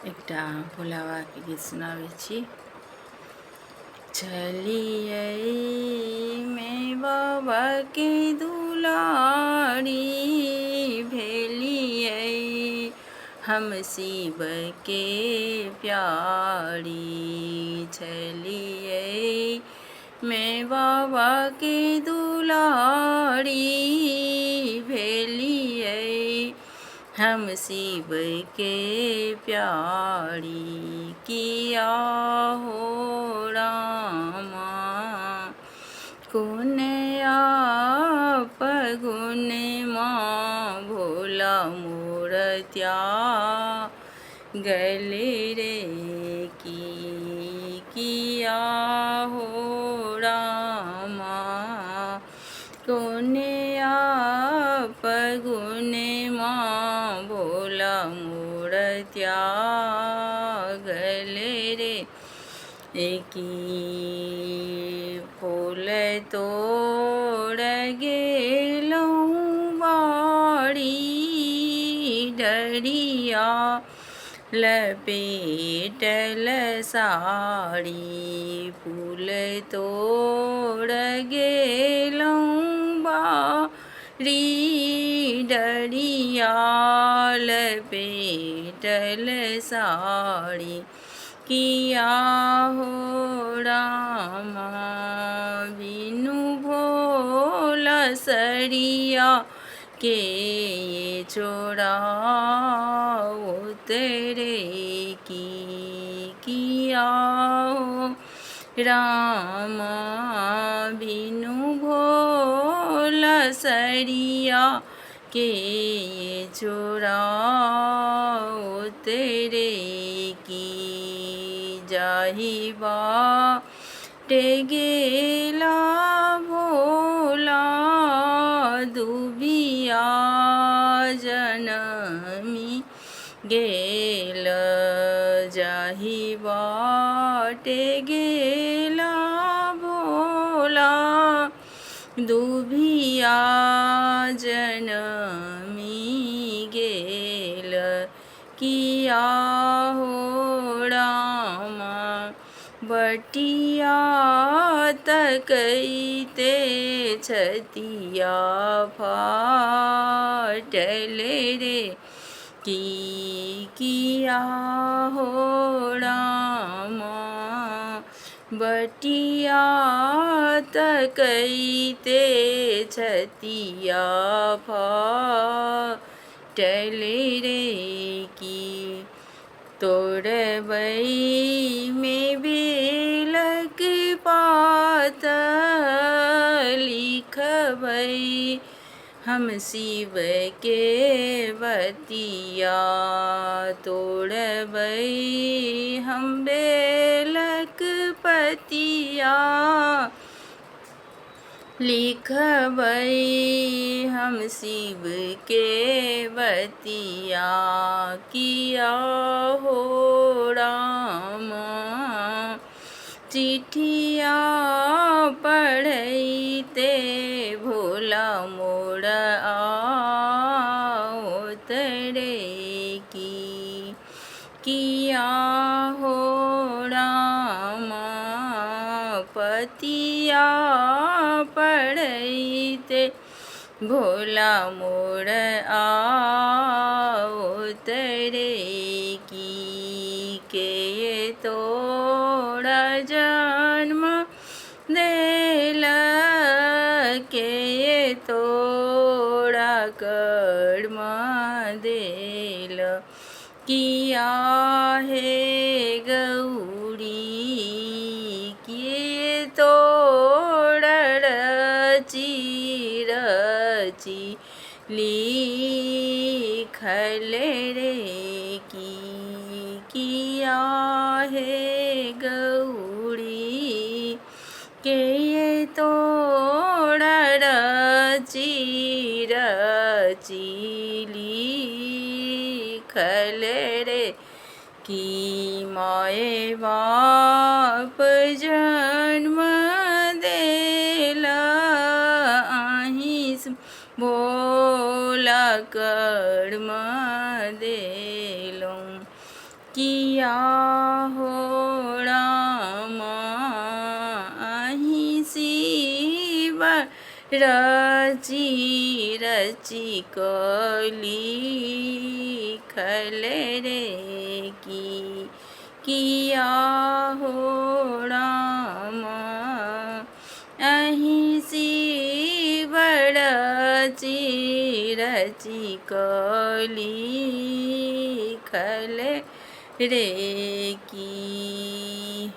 एकटा भोला बाबा के गीत सुनाबै छी। चलिए मैं बाबा के दुलारी, भेलिए हम शिव के प्यारी। चलिए मैं बाबा के दुलारी, भेलिए हम शिव के प्यारी। किया हो रामा गुण आप गुण माँ, भोला मोर गले रे की। किया हो रामा गुण आप गुण माँ, भोला मोर गले रे की। फूल तोड़ गेलौं बाड़ी, डरिया लपेटल साड़ी। फूल तोड़ गेलौं बाड़ी, डरिया लपेटल साड़ी। किया हो रामा बिनु भोला सरिया के ये छोड़ा तेरे की। किया हो रामा बिनु भोला सरिया के ये छोड़ा तेरे की। जाहि बाटे गेला भोला दुबिया, जनमी गेल। जाहि बाटे गेला भोला दुबिया, जनमी गेल। किया हो रामा बटिया तकैते छतिया फाटल रे की। किया हो रामा बटिया तकैते छतिया फाटल रे की। तोड़बै में बेलक पात, लिखबै हम शिव के बतिया। तोड़बै हम बेलक पतिया, लिखबै हम शिव के बतिया। किया हो रामा चिट्ठिया पढ़ैते भोला मोर तरे की। किया हो रामा पतिया पढ़ैते भोला मोर तरे की। के तोड़ा जन्म देल, के तोड़ा कर्म देल। किया हे गौरी किए तोड़ रची रची लिखल रे की। किया हे गौरी के तोड़ रची रची लिखल रे की। माए बाप जन्म देला, आहिस भोला कर्म देलौं। किया हो राम અહીં શિવ રચી રચી કલિખલ રે કિયા હો રામ અહીં શિવ રચી રચી કલિખલ રે કી